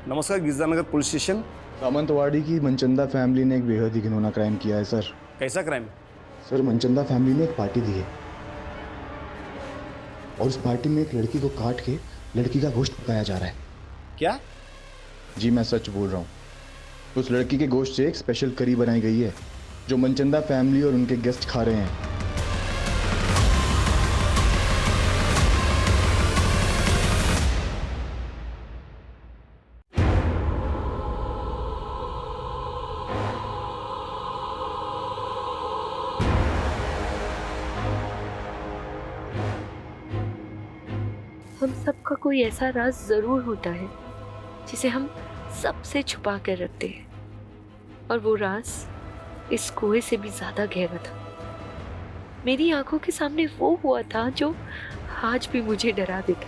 नमस्कार, गिरजानगर police station. सामंतवाड़ी की Manchanda family ने एक बेहद ही घिनौना क्राइम किया है सर। कैसा क्राइम? सर, मनचंदा फैमिली ने एक पार्टी दी है और उस पार्टी में एक लड़की को काट के लड़की का गोश्त पकाया जा रहा है। क्या? जी मैं सच बोल रहा हूँ। उस लड़की के गोश्त से एक स्पेशल करी बनाई गई है जो मनचंदा फैमिली और उनके गेस्ट खा रहे हैं। हम सबका कोई ऐसा राज जरूर होता है जिसे हम सबसे छुपा कर रखते हैं, और वो राज इस कुएं से भी ज्यादा गहरा था। मेरी आंखों के सामने वो हुआ था जो आज भी मुझे डरा देता।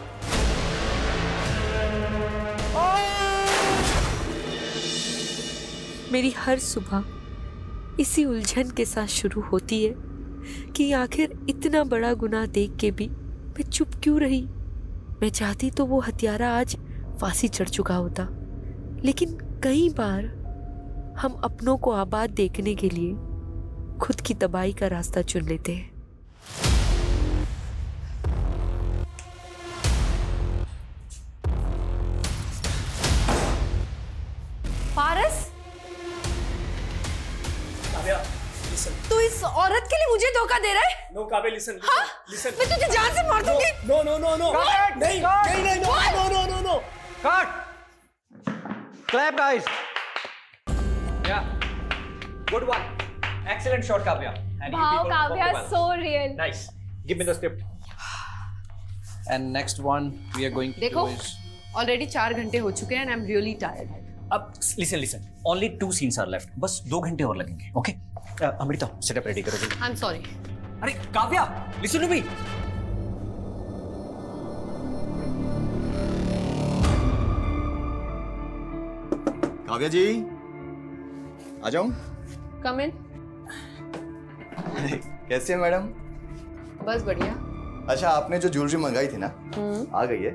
मेरी हर सुबह इसी उलझन के साथ शुरू होती है कि आखिर इतना बड़ा गुनाह देख के भी मैं चुप क्यों रही। मैं चाहती तो वो हत्यारा आज फांसी चढ़ चुका होता, लेकिन कई बार हम अपनों को आबाद देखने के लिए खुद की तबाही का रास्ता चुन लेते हैं। पारस, काव्या, लिसन। तू इस औरत के लिए मुझे धोखा दे रहा है? No Kavya, listen. हाँ? लिसन। मैं तुझे जान से मार दूंगी। No no no no. नहीं नहीं नहीं, no no no no no. Cut! Clap, guys! Yeah. Good one. Excellent shot, Kavya. And you Wow, people Kavya, performed well. so real. Nice. Give me the script. And next one we are going to देखो, do is... already 4 घंटे हो चुके हैं and I'm really tired. अब listen. Only 2 scenes are left. बस 2 घंटे और लगेंगे. Okay? अमृता, setup ready करो जल्दी. I'm sorry. अरे Kavya, listen to me. Kavya जी, आ जाऊं? Come in. कैसे हैं मैडम? बस बढ़िया। अच्छा, आपने जो ज्वेलरी मंगाई थी ना, आ गई है।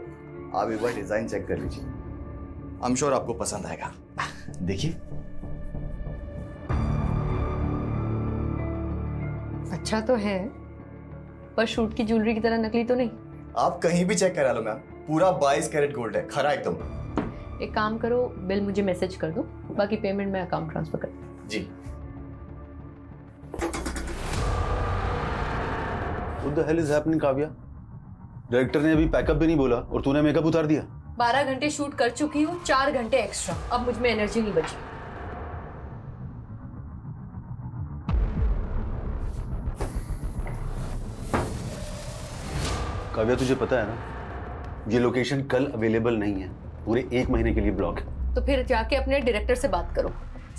आप एक बार डिजाइन चेक कर लीजिए। आई एम श्योर आपको पसंद आएगा। देखिए। अच्छा तो है, पर शूट की ज्वेलरी की तरह नकली तो नहीं। आप कहीं भी चेक करा लो मैम, पूरा 22 कैरेट गोल्ड है, खरा एकदम। एक काम करो, बिल मुझे मैसेज कर दो, बाकी पेमेंट मैं अकाउंट ट्रांसफर कर दूँ। जी। What the hell is happening, Kavya? Director ने अभी पैकअप भी नहीं बोला और तूने मेकअप उतार दिया। 12 घंटे शूट कर चुकी हूँ, 4 घंटे एक्स्ट्रा। अब मुझ में एनर्जी नहीं बची। काव्या, तुझे पता है ना, ये लोकेशन कल अवेलेबल नहीं है, पूरे 1 महीने के लिए ब्लॉक है। तो फिर जाके अपने डायरेक्टर से बात करो।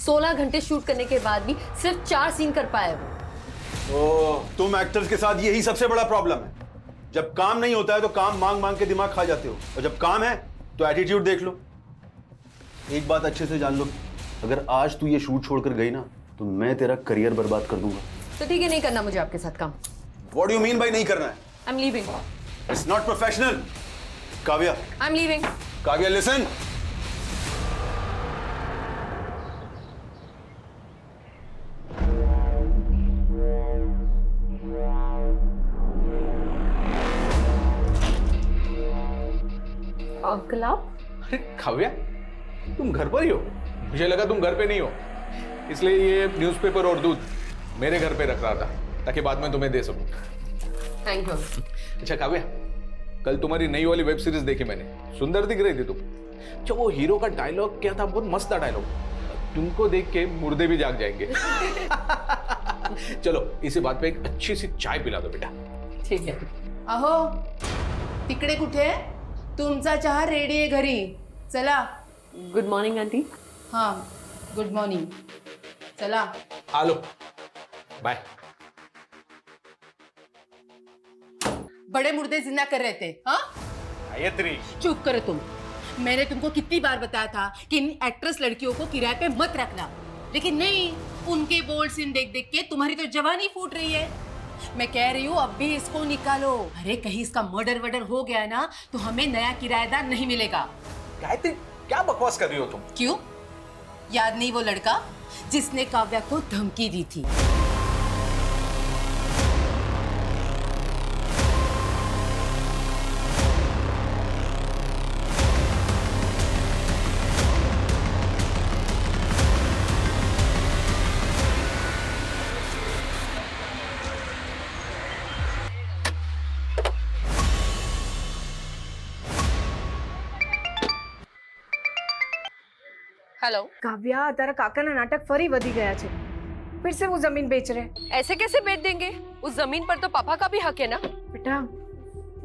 16 घंटे शूट करने के बाद भी सिर्फ 4 सीन कर पाए वो। ओह, तुम एक्टर्स के साथ यही सबसे बड़ा प्रॉब्लम है। जब काम नहीं होता है तो काम मांग मांग के दिमाग खा जाते हो, और जब काम है तो एटीट्यूड देख लो। एक बात अच्छे से जान लो, अगर आज तू ये शूट छोड़कर गई ना तो मैं तेरा करियर बर्बाद कर दूंगा। तो ठीक है, नहीं करना मुझे आपके साथ काम। What do you mean by नहीं करना है? I am leaving. It's not professional. Kavya, I am leaving. Kavya, listen. Uncle आप? अरे काव्या, तुम घर पर ही हो? मुझे लगा तुम घर पे नहीं हो, इसलिए ये न्यूज़पेपर और दूध मेरे घर पे रख रहा था ताकि बाद में तुम्हें दे सकूं। Thank you. अच्छा काव्या, कल तुम्हारी नई वाली वेब सीरीज देखी मैंने, सुंदर दिख रही थी तुम। अच्छा, वो हीरो का डायलॉग क्या था? बहुत मस्त था डायलॉग। तुमको देख के मुर्दे भी जाग जाएंगे। चलो, इसी बात पे एक अच्छी सी चाय पिला दो बेटा। ठीक है। अहो, तिकडे कुठे? तुमचा चहा रेडी आहे घरी, चला। Good morning aunty. हाँ, गुड मॉर्निंग, चला। आ लो, बाय। बड़े मुर्दे जिंदा कर रहे थे, हाँ? गायत्री, चुप करो तुम। मैंने तुमको कितनी बार बताया था कि इन एक्ट्रेस लड़कियों को किराए पे मत रखना, लेकिन नहीं, उनके बोल्ड सीन देख देख के तुम्हारी तो जवानी फूट रही है। मैं कह रही हूँ अब भी इसको निकालो। अरे कहीं इसका मर्डर वर्डर हो गया ना तो हमें नया किराएदार नहीं मिलेगा। गायत्री, क्या बकवास कर रही हो तुम? क्यों? याद नहीं वो लड़का जिसने काव्या को धमकी दी थी? हेलो। કાવ્યા તારા કાકાના નાટક ફરી વધી ગયા છે फिर से वो जमीन बेच रहे हैं। ऐसे कैसे बेच देंगे? उस जमीन पर तो पापा का भी हक है ना। बेटा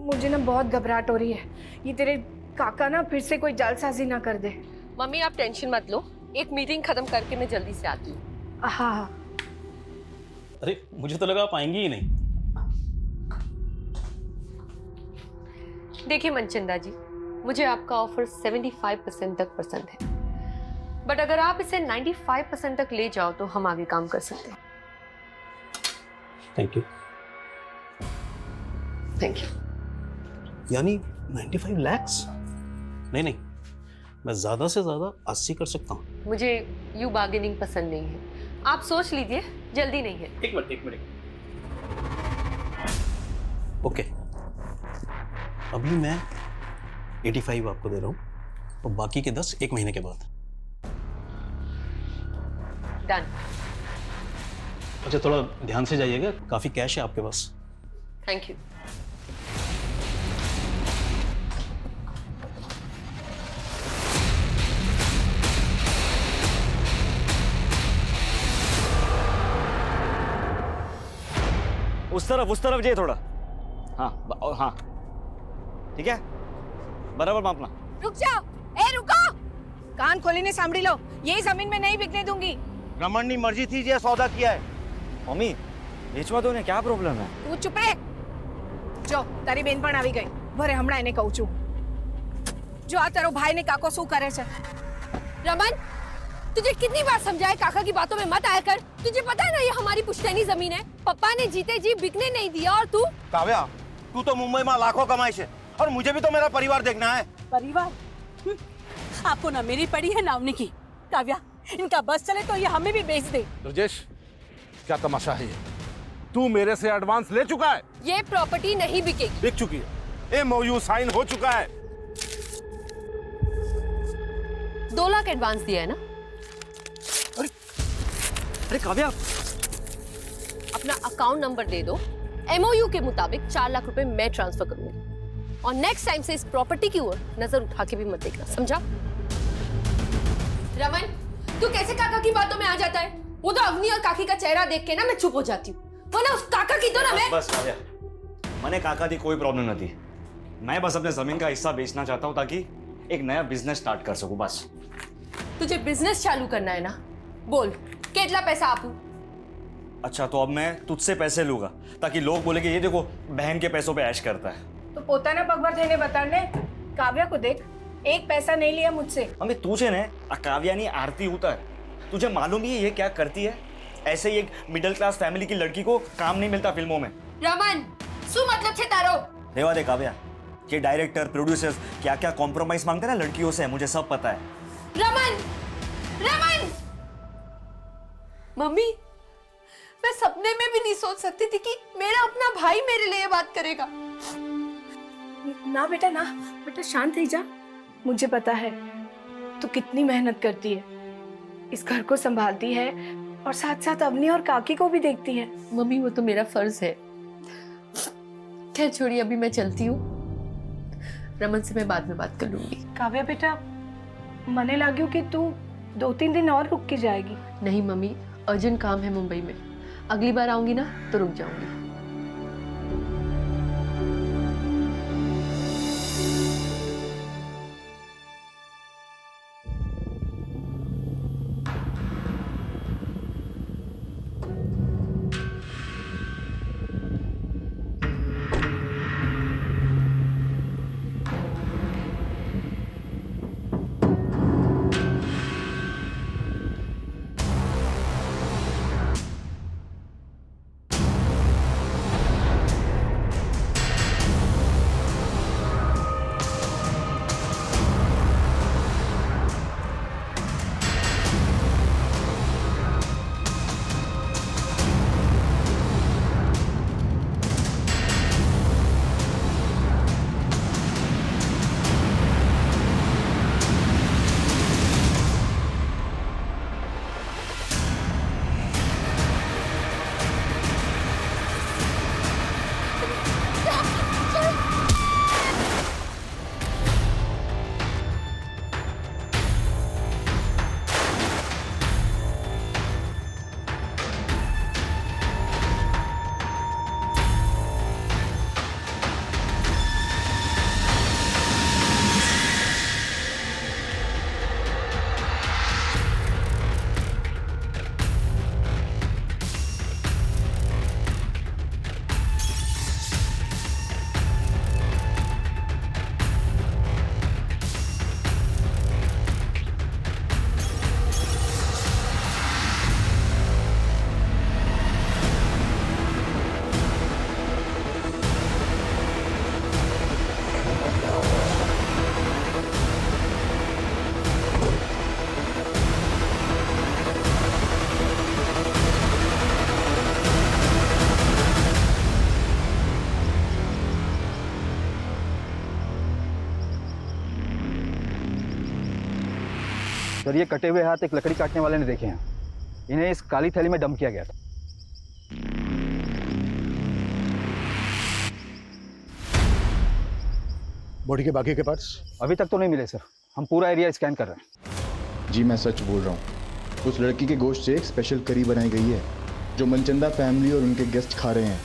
मुझे ना बहुत घबराहट हो रही है, ये तेरे काका ना फिर से कोई जालसाजी ना कर दे। मम्मी आप टेंशन मत लो, एक मीटिंग खत्म करके मैं जल्दी से आती हूँ। हाँ हाँ अरे मुझे तो लगा आप आएंगी ही नहीं। देखिए मनचंदा जी, मुझे आपका ऑफर 75% तक पसंद है, बट अगर आप इसे 95% तक ले जाओ तो हम आगे काम कर सकते हैं। Thank you. Thank you. यानी 95 lakhs? नहीं नहीं, मैं ज्यादा से ज्यादा 80 कर सकता हूँ। मुझे यू बार्गेनिंग पसंद नहीं है, आप सोच लीजिए, जल्दी नहीं है। एक मिनट। ओके, अभी मैं 85 आपको दे रहा हूँ और बाकी के 10 एक महीने के बाद। डन। अच्छा थोड़ा ध्यान से जाइएगा, काफी कैश है आपके पास। Thank you. उस तरफ जाइए थोड़ा। हाँ हाँ ठीक है, बराबर मापना। रुक जाओ, ए रुको, कान खोलीने सांभળી लो, ये जमीन में नहीं बिकने दूंगी। रमन की मर्जी थी जे सौदा किया है। मम्मी बेचवा दो ने, क्या प्रॉब्लम है? તું ચૂપ રે। જો તારી બેન પણ આવી ગઈ, ભરે હમણાં એને કહું છું। જો આ તારો ભાઈ ને કાકો શું કરે છે। रमन, तुझे कितनी बार समझाया काका की बातों में मत आया कर। तुझे पता है ना ये हमारी पुश्तैनी जमीन है, पापा ने जीते जी बिकने नहीं दिया। और तू काव्या, तू तो मुंबई में लाखों कमाई है और मुझे भी तो मेरा परिवार देखना है। परिवार? आपको ना मेरी पड़ी है ना उन्हीं की। काव्या, इनका बस चले तो ये हमें भी बेच दे। ब्रजेश, क्या तमाशा है ये? तू मेरे से एडवांस ले चुका है। ये प्रॉपर्टी नहीं बिकेगी। बिक चुकी है, एमओयू साइन हो चुका है। 2 लाख एडवांस दिया है ना। अरे काव्या, अपना अकाउंट नंबर दे दो, एमओयू के मुताबिक 4 लाख रुपए मैं ट्रांसफर करूंगी। और नेक्स्ट टाइम से इस प्रॉपर्टी की ओर नजर उठा के भी मत देखना, समझा? रमन, तू कैसे काका की बातों में आ जाता है? वो तो अवनी और काकी का चेहरा देख के ना मैं चुप हो जाती हूँ, वरना उस काका की तो ना मैं। बस काव्या, मैंने काका की कोई प्रॉब्लम नहीं थी। मैं बस अपने जमीन का हिस्सा बेचना चाहता हूँ ताकि एक नया बिजनेस स्टार्ट कर सकूं बस। तुझे बिजनेस चालू करना है ना, बोल कितना पैसा आपू? अच्छा तो अब मैं तुझसे पैसे लूंगा ताकि लोग बोले कि ये देखो बहन के पैसों पे ऐश करता है। तो પોતાના પગભર થઈને બતાડને। કાવ્યા को देख, एक पैसा नहीं लिया मुझसे। मम्मी तुझे ने काव्या नहीं आरती उतर, तुझे मालूम ही है ये क्या करती है? ऐसे ही एक मिडिल क्लास फैमिली की लड़की को काम नहीं मिलता फिल्मों में। रमन, શું मतलब છે તારો? रेवा दे काव्या, ये डायरेक्टर प्रोड्यूसर्स क्या क्या कॉम्प्रोमाइज मांगते हैं ना लड़कियों से, मुझे सब पता है। रमन, रमन! मम्मी, मैं सपने में भी नहीं सोच सकती थी कि मेरा अपना भाई मेरे लिए बात करेगा। ना बेटा ना, बेटा शांत रह जा। मुझे पता है तू कितनी मेहनत करती है, इस घर को संभालती है और साथ साथ अवनी और काकी को भी देखती है। मम्मी वो तो मेरा फर्ज है। खैर छोड़िए, अभी मैं चलती हूँ। रमन से मैं बाद में बात कर लूंगी। काव्या बेटा, मने लाग्યું कि तू 2-3 दिन और रुक के जाएगी। नहीं मम्मी, अर्जेंट काम है मुंबई में, अगली बार आऊंगी ना तो रुक जाऊंगी। सर ये कटे हुए हाथ एक लकड़ी काटने वाले ने देखे हैं। इन्हें इस काली थैली में डंप किया गया था। बॉडी के बाकी के पार्ट्स अभी तक तो नहीं मिले सर, हम पूरा एरिया स्कैन कर रहे हैं। जी मैं सच बोल रहा हूँ, उस लड़की के गोश्त से एक स्पेशल करी बनाई गई है जो मनचंदा फैमिली और उनके गेस्ट खा रहे हैं।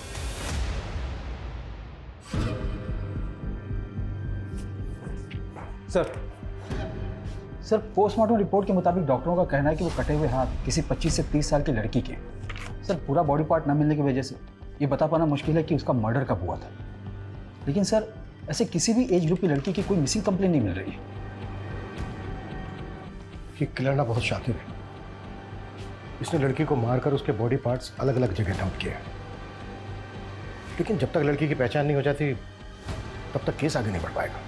सर पोस्टमार्टम रिपोर्ट के मुताबिक डॉक्टरों का कहना है कि वो कटे हुए हाथ किसी 25 से 30 साल की लड़की के हैं। सर पूरा बॉडी पार्ट न मिलने की वजह से ये बता पाना मुश्किल है कि उसका मर्डर कब हुआ था। लेकिन सर ऐसे किसी भी एज ग्रुप की लड़की की कोई मिसिंग कंप्लेंट नहीं मिल रही है। ये किलर ना बहुत शातिर है। इसने लड़की को मारकर उसके बॉडी पार्ट्स अलग अलग जगह डंप किए, लेकिन जब तक लड़की की पहचान नहीं हो जाती तब तक केस आगे नहीं बढ़ पाएगा।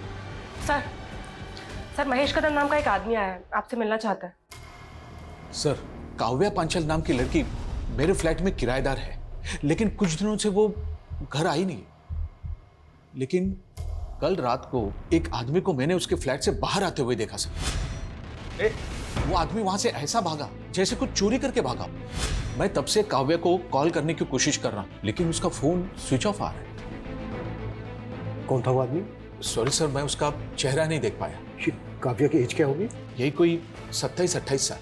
सर महेश कदम नाम का एक आदमी आया है, आपसे मिलना चाहता है। सर काव्या पांचल नाम की लड़की मेरे फ्लैट में किराएदार है, लेकिन कुछ दिनों से वो घर आई नहीं। लेकिन कल रात को एक आदमी को मैंने उसके फ्लैट से बाहर आते हुए देखा सर। वो आदमी वहां से ऐसा भागा जैसे कुछ चोरी करके भागा। मैं तब से काव्या को कॉल करने की कोशिश कर रहा हूं, लेकिन उसका फोन स्विच ऑफ आ रहा है। कौन था वो आदमी? सॉरी सर, मैं उसका चेहरा नहीं देख पाया। काव्या की एज क्या होगी? यही कोई 27-28 साल।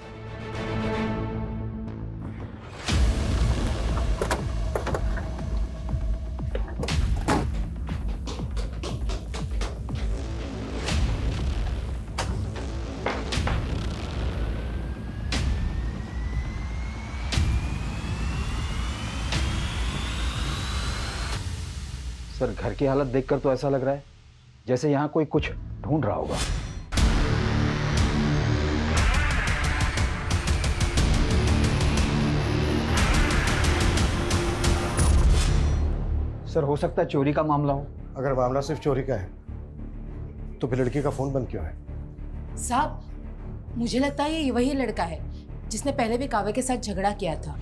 सर घर की हालत देखकर तो ऐसा लग रहा है जैसे यहाँ कोई कुछ ढूंढ रहा होगा। सर हो सकता है चोरी का मामला हो। अगर मामला सिर्फ चोरी का है तो फिर लड़की का फोन बंद क्यों है? साहब मुझे लगता है ये वही लड़का है जिसने पहले भी काव्या के साथ झगड़ा किया था।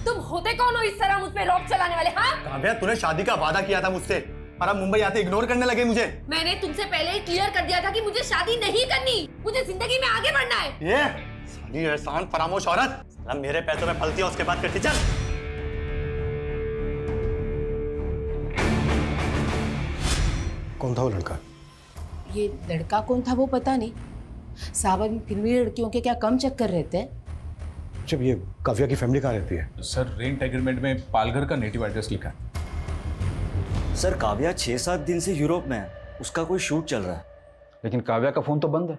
तुम होते कौन हो इस तरह मुझ पे रॉब चलाने वाले? हाँ काव्या तूने शादी का वादा किया था मुझसे और अब मुंबई आते इग्नोर करने लगे मुझे। मैंने तुमसे पहले ही क्लियर कर दिया था कि मुझे शादी नहीं करनी, मुझे जिंदगी में आगे बढ़ना है। ये साली एहसान फरामोश औरत, साला मेरे पैसों में पलती है उसके बाद करती। चल कौन था वो लड़का? ये लड़का कौन था वो पता नहीं साहब। अभी फिर भी लड़कियों के क्या कम चक्कर रहते हैं। जब ये काव्या की फैमिली कहाँ रहती है? सर रेंट एग्रीमेंट में पालघर का नेटिव एड्रेस लिखा है। सर काव्या 6-7 दिन से यूरोप में है, उसका कोई शूट चल रहा है। लेकिन काव्या का फोन तो बंद है।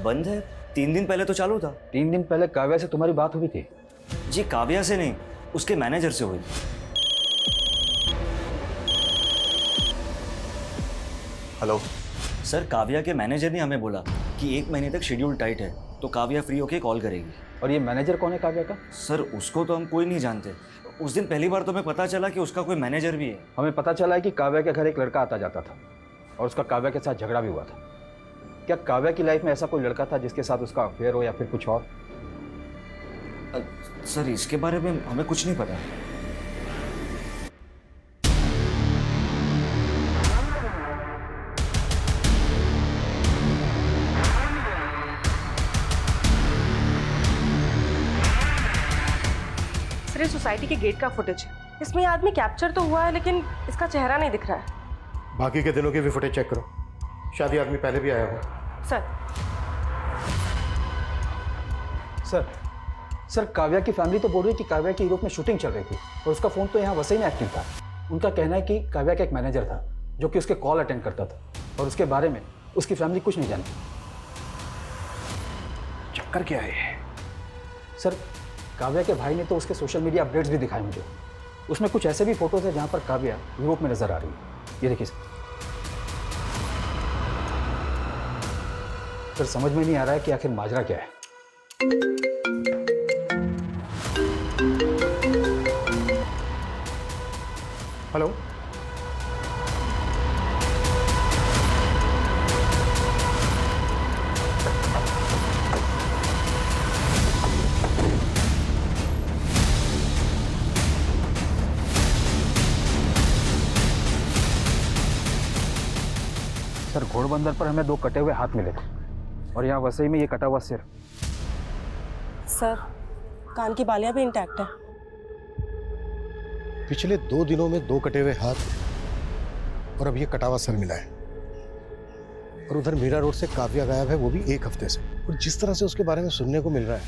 बंद है? 3 दिन पहले तो चालू था। 3 दिन पहले काव्या से तुम्हारी बात हुई थी? जी काव्या से नहीं, उसके मैनेजर से हुई। हेलो सर काव्या के मैनेजर ने हमें बोला कि 1 महीने तक शेड्यूल टाइट है, तो काव्या फ्री होके कॉल करेगी। और ये मैनेजर कौन है काव्या का? सर उसको तो हम कोई नहीं जानते। उस दिन पहली बार तो हमें पता चला कि उसका कोई मैनेजर भी है। हमें पता चला है कि काव्या के घर एक लड़का आता जाता था और उसका काव्या के साथ झगड़ा भी हुआ था। क्या काव्या की लाइफ में ऐसा कोई लड़का था जिसके साथ उसका अफेयर हो या फिर कुछ और? सर इसके बारे में हमें कुछ नहीं पता। सर ये सोसाइटी के गेट का फुटेज है, इसमें ये आदमी कैप्चर तो हुआ है लेकिन इसका चेहरा नहीं दिख रहा है। बाकी के दिनों की भी फुटेज चेक करो, शायद ये आदमी पहले भी आया हो। सर काव्या की फैमिली तो बोल रही है कि काव्या की यूरोप में शूटिंग चल रही थी और उसका फ़ोन तो यहाँ वसई में एक्टिव था। उनका कहना है कि काव्या का एक मैनेजर था जो कि उसके कॉल अटेंड करता था और उसके बारे में उसकी फैमिली कुछ नहीं जानती। चक्कर क्या है? सर काव्या के भाई ने तो उसके सोशल मीडिया अपडेट्स भी दिखाए मुझे। उसमें कुछ ऐसे भी फोटोज हैं जहाँ पर काव्या यूरोप में नजर आ रही है। ये देखिए सर समझ में नहीं आ रहा है कि आखिर माजरा क्या है। हेलो सर घोड़बंदर पर हमें 2 कटे हुए हाथ मिले थे और यहाँ वसई में ये कटा हुआ सिर। सर, कान की बालियां भी इंटैक्ट है। पिछले 2 दिनों में 2 कटे हुए हाथ और अब ये कटा हुआ सर मिला है। और उधर मीरा रोड से काव्या गायब है, वो भी 1 हफ्ते से। और जिस तरह से उसके बारे में सुनने को मिल रहा है,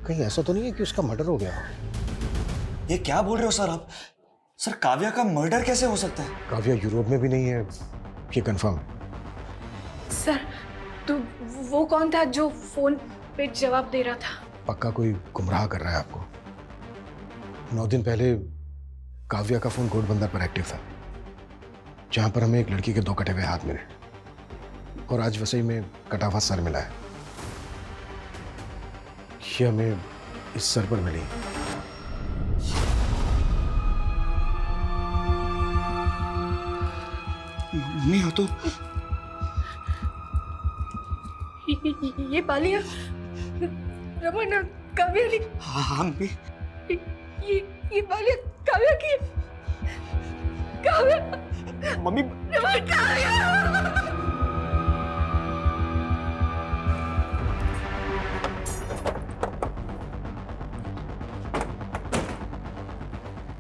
कहीं ऐसा तो नहीं है कि उसका मर्डर हो गया हो? ये क्या बोल रहे हो सर आप? सर काव्या का मर्डर कैसे हो सकता है? काव्या यूरोप में भी नहीं है, ये कंफर्म। सर, तो वो कौन था जो फोन पे जवाब दे रहा था? पक्का कोई गुमराह कर रहा है आपको। 9 दिन पहले काव्या का फोन घोड़बंदर पर एक्टिव था, जहां पर हमें एक लड़की के 2 कटे हुए हाथ मिले। और आज वसई में कटा हुआ सर मिला है। ये हमें इस सर पर मिली। मम्मी हो तो ये बालियां रमन और काव्या ने। हाँ मम्मी। ये बालियां काव्या की। काव्या। मम्मी। रमन, काव्या।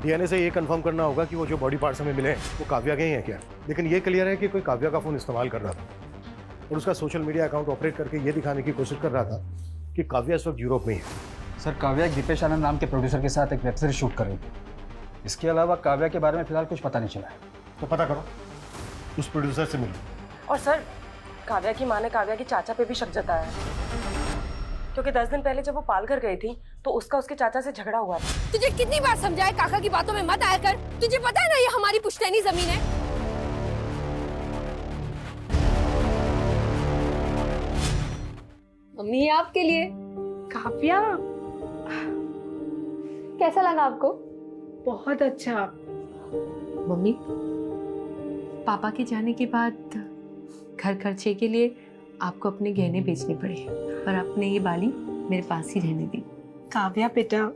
डीएनए से ये कंफर्म करना होगा कि वो जो बॉडी पार्ट्स हमें मिले हैं वो काव्या के ही हैं क्या। लेकिन ये क्लियर है कि कोई काव्या का फोन इस्तेमाल कर रहा था और उसका सोशल मीडिया अकाउंट ऑपरेट करके ये दिखाने की कोशिश कर रहा था कि काव्या इस वक्त यूरोप में ही है। सर, काव्या एक दीपेश आनंद नाम के प्रोड्यूसर के साथ एक वेब सीरीज शूट कर रही थी। इसके अलावा काव्या के बारे में फिलहाल कुछ पता नहीं चला है। तो पता करो, उस प्रोड्यूसर से मिलो। और सर, काव्या की माँ ने काव्या के चाचा पे भी शक जताया है, क्योंकि 10 दिन पहले जब वो पालघर गई थी तो उसका उसके चाचा से झगड़ा हुआ था। तुझे कितनी बार समझाया काका की बातों में मत आया कर। तुझे पता है ना ये हमारी पुश्तैनी जमीन है। मम्मी ये आपके लिए। काव्या, कैसा लगा आपको? बहुत अच्छा। मम्मी, पापा के जाने के बाद घर खर्चे के लिए आपको अपने गहने बेचने पड़े, पर आपने ये बाली मेरे पास ही रहने दी। काव्या बेटा,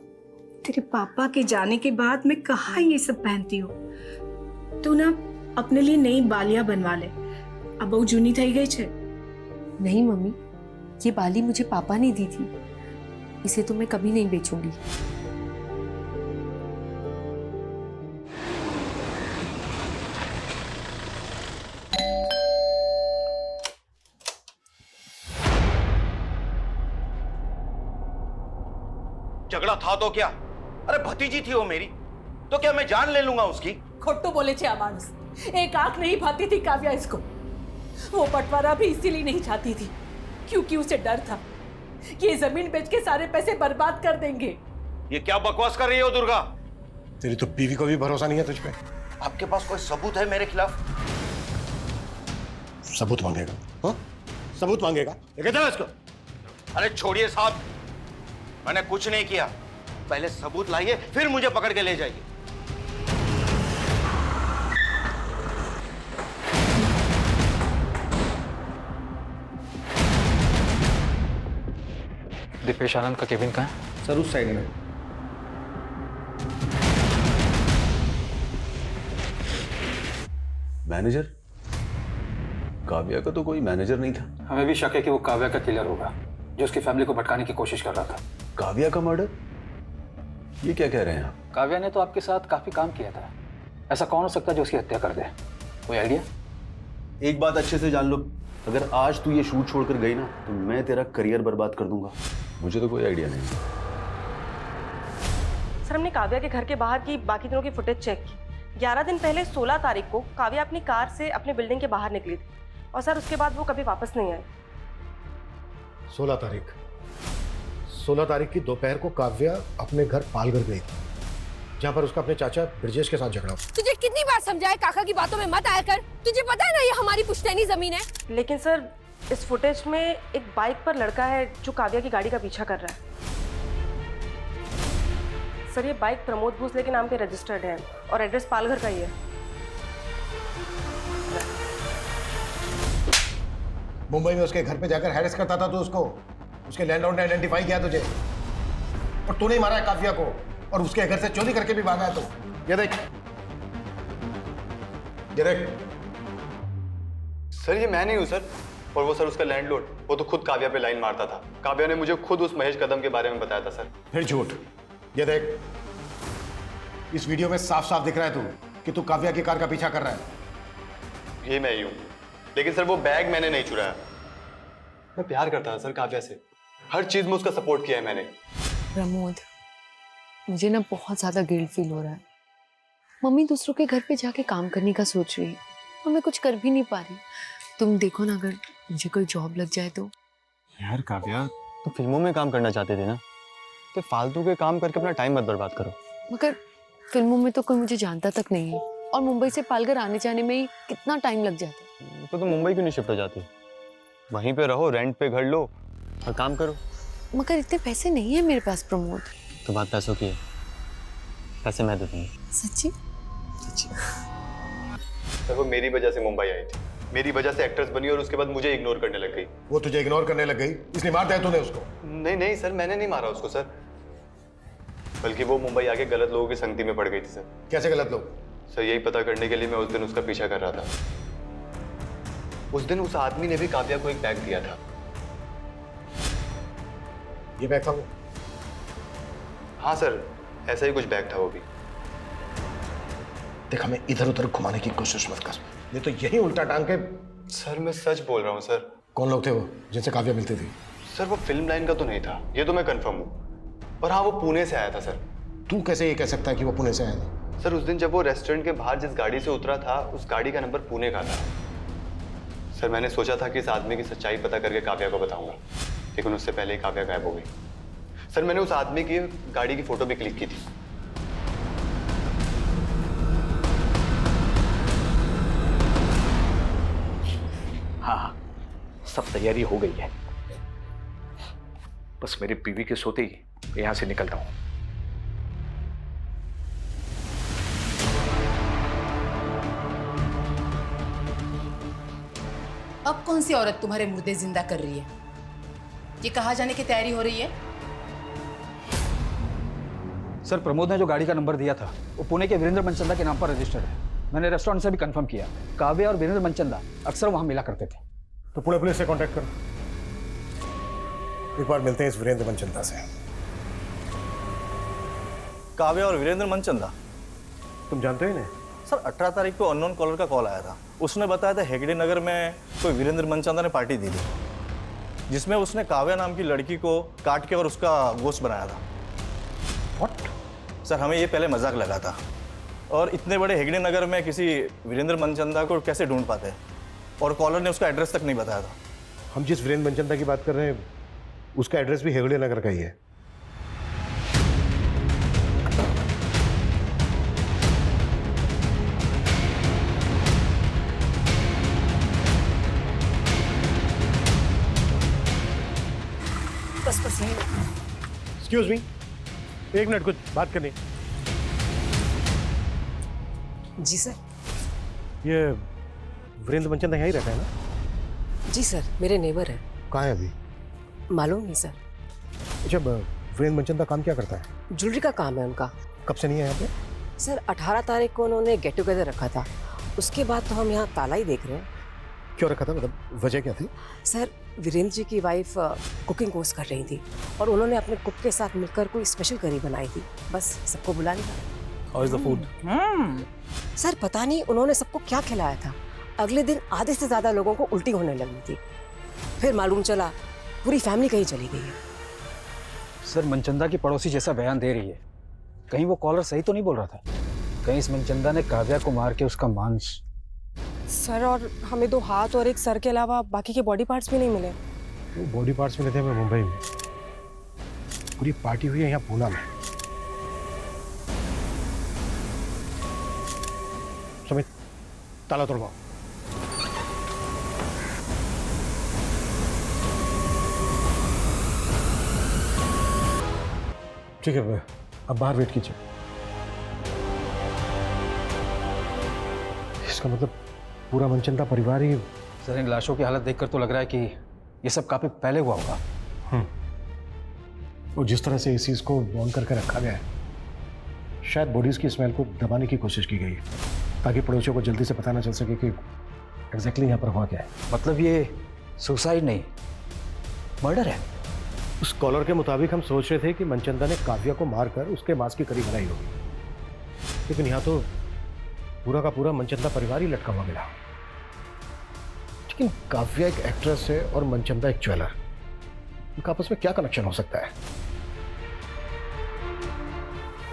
तेरे पापा के जाने के बाद मैं कहाँ ये सब पहनती हूँ। तू ना अपने लिए नई बालियां बनवा ले, अब बहु जूनी थई गई छे। नहीं मम्मी, ये बाली मुझे पापा ने दी थी, इसे तो मैं कभी नहीं बेचूंगी। झगड़ा था तो क्या? अरे भतीजी थी वो मेरी, तो क्या मैं जान ले लूंगा उसकी? खोटू बोले छे मानुस, एक आंख नहीं भाती थी काव्या इसको। वो बंटवारा भी इसीलिए नहीं चाहती थी, क्योंकि उसे डर था कि ये जमीन बेच के सारे पैसे बर्बाद कर देंगे। ये क्या बकवास कर रही हो दुर्गा? तेरी तो बीवी को भी भरोसा नहीं है तुझ पे। आपके पास कोई सबूत है मेरे खिलाफ? सबूत मांगेगा? हाँ, सबूत मांगेगा, लेके जाओ इसको। अरे छोड़िए साहब, मैंने कुछ नहीं किया। पहले सबूत लाइए, फिर मुझे पकड़ के ले जाइए। दीपेश आनंद का केबिन कहाँ है? सर उस साइड में। मैनेजर? काव्या का तो कोई मैनेजर नहीं था। हमें भी शक है कि वो काव्या का किलर होगा, जो उसकी फैमिली को भटकाने की कोशिश कर रहा था। काव्या का मर्डर? ये क्या कह रहे हैं आप? काव्या ने तो आपके साथ काफी काम किया था, ऐसा कौन हो सकता है जो उसकी हत्या कर दे? कोई आइडिया? एक बात अच्छे से जान लो, अगर आज तू ये शूट छोड़कर गई ना तो मैं तेरा करियर बर्बाद कर दूंगा। मुझे तो कोई आइडिया नहीं। सर, हमने काव्या के घर के बाहर की बाकी दिनों की फुटेज चेक की। 11 दिन पहले 16 तारीख को काव्या अपनी कार से अपने बिल्डिंग के बाहर निकली थी, और सर उसके बाद वो कभी वापस नहीं आई। 16 तारीख की दोपहर को काव्या अपने घर पालघर गई थी, जहां पर उसका अपने चाचा ब्रजेश के साथ झगड़ा हुआ। तुझे कितनी बार समझाया काका की बातों में मत आया कर। तुझे पता है ना ये हमारी पुश्तैनी जमीन है। लेकिन सर, इस फुटेज में एक बाइक पर लड़का है जो काव्या की गाड़ी का पीछा कर रहा है। सर, ये बाइक प्रमोद भोसले के नाम पे रजिस्टर्ड है और एड्रेस पालघर का ही है। मुंबई में उसके घर पे जाकर हैरेस करता था तो उसके लैंडलॉर्ड ने आइडेंटिफाई किया तुझे, और तूने ही मारा है काव्या को, और उसके घर से चोरी करके भी भागा है तो। ये देख सर, ये मैं नहीं हूं सर, और वो सर उसका लैंडलॉर्ड, वो तो खुद काव्या पे लाइन मारता था। काव्या ने मुझे खुद उस महेश कदम के बारे में बताया था सर। फिर झूठ। ये देख, इस वीडियो में साफ साफ दिख रहा है कि तू काव्या की कार का पीछा कर रहा है। ये मैं ही हूँ, लेकिन सर वो बैग मैंने नहीं चुराया। मैं प्यार करता था सर काव्या से, हर चीज में उसका सपोर्ट किया है मैंने। प्रमोद, मुझे ना बहुत ज्यादा गिल्ट फील हो रहा है। मम्मी दूसरों के घर पे जाके काम करने का सोच रही है और मैं कुछ कर भी नहीं पा रही। तुम देखो ना, अगर मुझे कोई जॉब लग जाए तो। यार काव्या, तो फिल्मों में काम करना चाहते थे ना, तो फालतू के काम करके अपना टाइम मत बर्बाद करो। मगर फिल्मों में तो कोई मुझे जानता तक नहीं है और मुंबई से पालघर आने जाने में ही कितना टाइम लग जाता है। तो तुम मुंबई क्यों नहीं शिफ्ट हो जाती? वहीं पे रहो, रेंट पे घर लो और काम करो। मगर इतने पैसे नहीं है मेरे पास प्रमोद। तो बात पैसों की है, पैसे मैं दे दूंगा। सच्ची? सच्ची। सर वो मेरी वजह से मुंबई आई थी, मेरी वजह से एक्ट्रेस बनी और उसके बाद मुझे इग्नोर करने लग गई। वो तुझे इग्नोर करने लग गई इसलिए मार दिया तूने उसको? नहीं नहीं सर, मैंने नहीं मारा उसको सर, बल्कि वो मुंबई आके गलत लोगों की संगति में पड़ गई थी सर। कैसे गलत लोग? सर यही पता करने के लिए मैं उस दिन उसका पीछा कर रहा था। उस दिन उस आदमी ने भी काव्या को एक बैग दिया था। ये बैग था वो? हाँ सर, ऐसा ही कुछ बैग था वो भी। देख, हमें इधर उधर घुमाने की कोशिश मत कर, नहीं तो यही उल्टा टांग के। सर मैं सच बोल रहा हूँ सर। कौन लोग थे वो जिनसे काव्या मिलती थी? सर वो फिल्म लाइन का तो नहीं था, ये तो मैं कंफर्म हूँ, और हाँ वो पुणे से आया था सर। तू कैसे ये कह सकता है कि वो पुणे से आया था? सर उस दिन जब वो रेस्टोरेंट के बाहर जिस गाड़ी से उतरा था, उस गाड़ी का नंबर पुणे का था। सर मैंने सोचा था कि इस आदमी की सच्चाई पता करके काव्या को बताऊंगा, लेकिन उससे पहले ही काव्या गायब हो गई। सर मैंने उस आदमी की गाड़ी की फोटो भी क्लिक की थी। हाँ, सब तैयारी हो गई है, बस मेरी बीवी के सोते ही यहां से निकलता हूं। अब कौन सी औरत तुम्हारे मुर्दे जिंदा कर रही है? ये कहाँ जाने की तैयारी हो रही है? सर, प्रमोद ने जो गाड़ी का नंबर दिया था वो पुणे के वीरेंद्र मनचंदा के नाम पर रजिस्टर्ड है। मैंने रेस्टोरेंट से भी कंफर्म किया। काव्या और वीरेंद्र मनचंदा अक्सर वहां मिला करते थे। तो पुणे पुलिस से कांटेक्ट करो, एक बार मिलते हैं इस वीरेंद्र मनचंदा से। काव्या और वीरेंद्र मनचंदा, तुम जानते हो इन्हें? सर 18 तारीख को अननोन कॉलर का कॉल आया था। उसने बताया था हेगड़े नगर में कोई वीरेंद्र मनचंदा ने पार्टी दी थी, जिसमें उसने काव्या नाम की लड़की को काट के और उसका गोश्त बनाया था। What? सर हमें ये पहले मजाक लगा था, और इतने बड़े हेगड़े नगर में किसी वीरेंद्र मनचंदा को कैसे ढूंढ पाते, और कॉलर ने उसका एड्रेस तक नहीं बताया था। हम जिस वीरेंद्र मनचंदा की बात कर रहे हैं उसका एड्रेस भी हेगड़े नगर का ही है। बस ये। एक्सक्यूज मी, एक मिनट, कुछ बात करनी। जी सर। ये वीरेंद्र मनचंदा यहीं रहता है ना? जी सर, मेरे नेबर है। कहाँ है अभी? मालूम नहीं सर। अच्छा, वीरेंद्र मनचंदा काम क्या करता है? ज्वेलरी का काम है उनका। कब से नहीं है यहाँ पे? सर 18 तारीख को उन्होंने गेट टुगेदर रखा था, उसके बाद तो हम यहाँ ताला ही देख रहे हैं। क्यों रखा था, मतलब वजह क्या थी? सर वीरेंद्र जी की वाइफ कुकिंग कोर्स कर रही थी और उन्होंने अपने कुक के साथ मिलकर कोई स्पेशल करी बनाई थी, बस सबको बुला लिया। How is the food? Sir पता नहीं उन्होंने सबको क्या खिलाया था, अगले दिन आधे से ज़्यादा लोगों को उल्टी होने लगी थी। फिर मालूम चला पूरी फैमिली कहीं चली गई है। सर, मनचंदा की पड़ोसी जैसा बयान दे रही है, कहीं वो कॉलर सही तो नहीं बोल रहा था? कहीं इस मनचंदा ने काव्या को मार के उसका मांस? सर, और हमें 2 हाथ और 1 सर के अलावा बाकी के बॉडी पार्ट्स भी नहीं मिले। वो बॉडी पार्ट्स मिले थे हमें मुंबई में, पूरी पार्टी हुई है यहाँ पूना में। समित, ताला तोड़वाओ। ठीक है, अब बाहर वेट कीजिए। इसका मतलब पूरा मनचंदा परिवार ही। सर, इन लाशों की हालत देखकर तो लग रहा है कि ये सब काफी पहले हुआ होगा। और जिस तरह से इस चीज को बॉन्ड करके रखा गया है, शायद बॉडीज की स्मेल को दबाने की कोशिश की गई है ताकि पड़ोसियों को जल्दी से पता ना चल सके कि एग्जैक्टली यहाँ पर हुआ क्या है। मतलब ये सुसाइड नहीं, मर्डर है। उस कॉलर के मुताबिक हम सोच रहे थे कि मनचंदा ने काव्या को मारकर उसके मांस की करी बनाई होगी, लेकिन यहाँ तो पूरा का पूरा मनचंदा परिवार ही लटका हुआ मिला। लेकिन काव्या एक एक्ट्रेस है और मनचंदा एक ज्वेलर, इनका आपस में क्या कनेक्शन हो सकता है?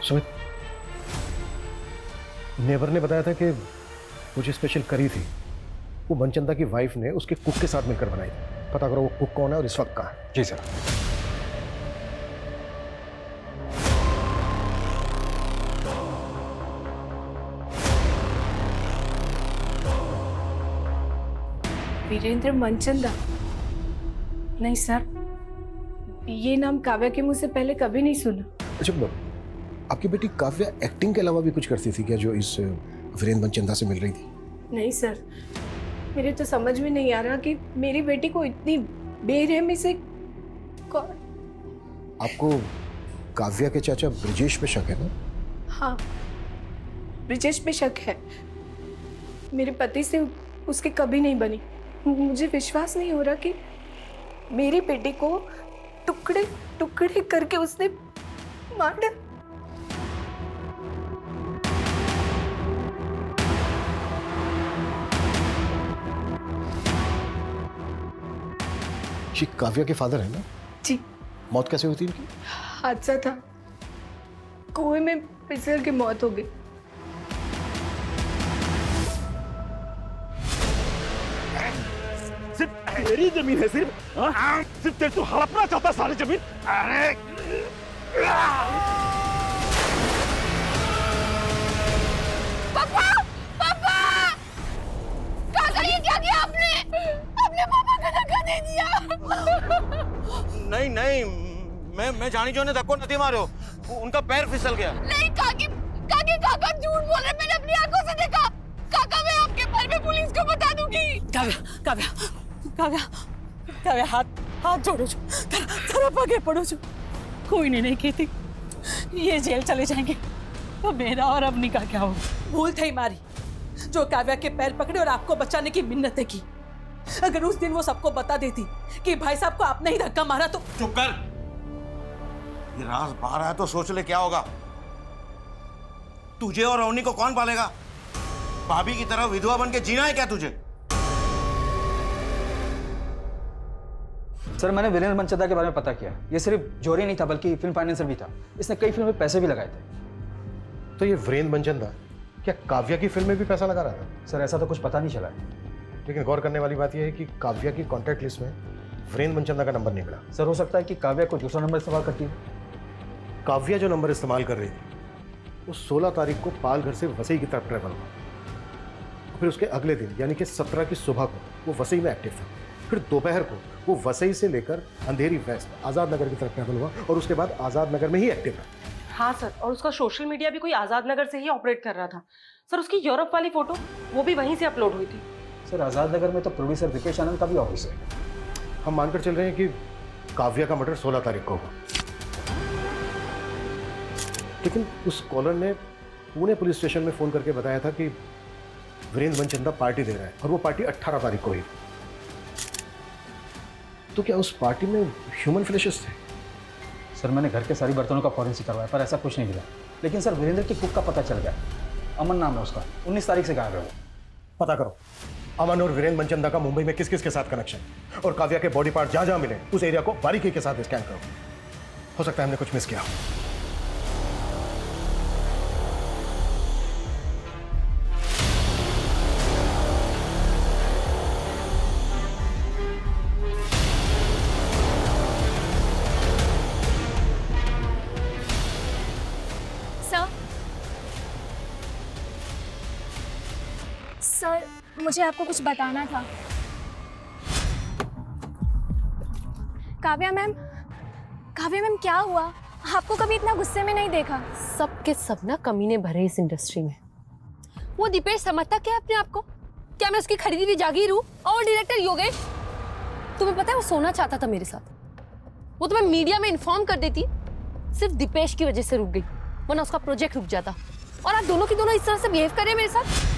सुमित, नेबर ने बताया था कि वो जो स्पेशल करी थी वो मनचंदा की वाइफ ने उसके कुक के साथ मिलकर बनाई थी। पता करो वो कुक कौन है और इस वक्त कहाँ है। जी सर। वीरेंद्र मनचंदा? नहीं सर, ये नाम काव्या के मुंह से पहले कभी नहीं सुना। अच्छा, आपकी बेटी काव्या एक्टिंग के अलावा भी कुछ करती थी क्या जो इस वीरेंद्र मनचंदा से मिल रही थी? नहीं सर, मेरे तो समझ में नहीं आ रहा कि मेरी बेटी को इतनी बेरहमी से कौन। आपको काव्या के चाचा ब्रिजेश पे शक है ना? हाँ, ब्रिजेश पे शक है। मेरे पति से उसकी कभी नहीं बनी। मुझे विश्वास नहीं हो रहा कि मेरी बेटी को टुकड़े टुकड़े करके उसने मार डाला। ये काव्या के फादर है ना? जी। मौत कैसे हुई थी इनकी? हादसा था, कुएं में फिसल के मौत हो गई। सिर्फ तेरी जमीन है सिर्फ? हाँ? सिर्फ तेरे तो हड़पना चाहता सारी जमीन? अरे पापा, पापा, काका ये क्या किया आपने? अपने पापा का धक्का दे दिया। नहीं नहीं, मैं जानी जो ने धक्को नहीं मारो, उनका पैर फिसल गया। नहीं काकी, काका झूठ बोल रहे, मैंने अपनी आंखों से देखा। काका मैं आपके पैर में पुलिस को बता दूंगी। काव्या हाथ जोड़ो जो, तरफ आगे पड़ो जो। कोई नहीं कहती, ये जेल चले जाएंगे तो मेरा और अवनी का क्या होगा? भूल थी मारी जो काव्या के पैर पकड़े और आपको बचाने की मिन्नतें की। अगर उस दिन वो सबको बता देती कि भाई साहब को आपने ही धक्का मारा तो। चुप कर, ये राज बाहर आया तो सोच ले क्या होगा। तुझे और अवनी को कौन पालेगा? भाभी की तरह विधवा बन के जीना है क्या तुझे? सर मैंने वीरेंद्र मनचंदा के बारे में पता किया। ये सिर्फ जोरी नहीं था बल्कि फिल्म फाइनेंसर भी था। इसने कई फिल्म में पैसे भी लगाए थे। तो ये वीरेंद्र मनचंदा क्या काव्या की फिल्म में भी पैसा लगा रहा था? सर ऐसा तो कुछ पता नहीं चला है। लेकिन गौर करने वाली बात यह है कि काव्या की कॉन्टैक्ट लिस्ट में वीरेंद्र मनचंदा का नंबर नहीं मिला। सर हो सकता है कि काव्या को दूसरा नंबर इस्तेमाल करती है। काव्या जो नंबर इस्तेमाल कर रही थी वो 16 तारीख को पाल घर से वसई की तरफ ट्रैवल हुआ। फिर उसके अगले दिन यानी कि 17 की सुबह को वो वसई में एक्टिव था। फिर दोपहर को वो वसई से लेकर अंधेरी वेस्ट आज़ाद नगर की तरफ ट्रैवल हुआ और उसके बाद आज़ाद नगर में ही एक्टिव रहा। हाँ सर, और उसका सोशल मीडिया भी कोई आज़ाद नगर से ही ऑपरेट कर रहा था। सर उसकी यूरोप वाली फोटो वो भी वहीं से अपलोड हुई थी। सर आज़ाद नगर में तो प्रोड्यूसर दीपेश आनंद का भी ऑफिस है। हम मानकर चल रहे हैं कि काव्या का मर्डर 16 तारीख को हुआ। लेकिन उस कॉलर ने पुणे पुलिस स्टेशन में फोन करके बताया था कि वीरेंद्र मनचंदा पार्टी दे रहा है और वो पार्टी 18 तारीख को हुई। तो क्या उस पार्टी में ह्यूमन फ्लैशेस थे? सर मैंने घर के सारी बर्तनों का फॉरेंसिक करवाया पर ऐसा कुछ नहीं मिला। लेकिन सर वीरेंद्र की कुक का पता चल गया। अमन नाम है उसका, 19 तारीख से गायब है वो। पता करो अमन और वीरेंद्र मनचंदा का मुंबई में किस किस के साथ कनेक्शन, और काव्या के बॉडी पार्ट जहां जहां मिले उस एरिया को बारीकी के साथ स्कैन करो। हो सकता है हमने कुछ मिस किया। सर मुझे आपको कुछ बताना था। काव्या मैम क्या हुआ? आपको कभी इतना गुस्से में नहीं देखा। सब के सब ना कमीने भरे इस इंडस्ट्री में। वो दीपेश समझता क्या अपने आप को? क्या मैं उसकी खरीदी हुई जागीर हूँ? और डायरेक्टर योगेश, तुम्हें पता है वो सोना चाहता था मेरे साथ। वो तो मैं मीडिया में इन्फॉर्म कर देती, सिर्फ दीपेश की वजह से रुक गई, वरना उसका प्रोजेक्ट रुक जाता। और आप दोनों की दोनों इस तरह से बिहेव कर रहे हैं मेरे साथ।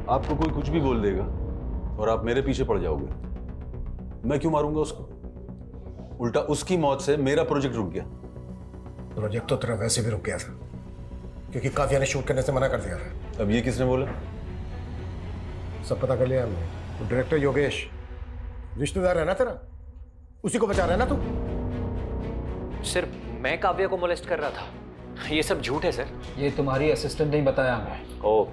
आपको कोई कुछ भी बोल देगा और आप मेरे पीछे पड़ जाओगे। मैं क्यों मारूंगा उसको? उल्टा उसकी मौत से मेरा प्रोजेक्ट रुक गया। प्रोजेक्ट तो तेरा वैसे भी रुक गया था, क्योंकि काव्या ने शूट करने से मना कर दिया था। अब ये किसने बोला? सब पता कर लिया हमने। तो डायरेक्टर योगेश रिश्तेदार है ना तेरा, उसी को बचा रहा है ना तू? सर मैं काव्या को मोलेस्ट कर रहा था, ये सब झूठ है सर। ये तुम्हारी असिस्टेंट नहीं बताया हमें। ओ,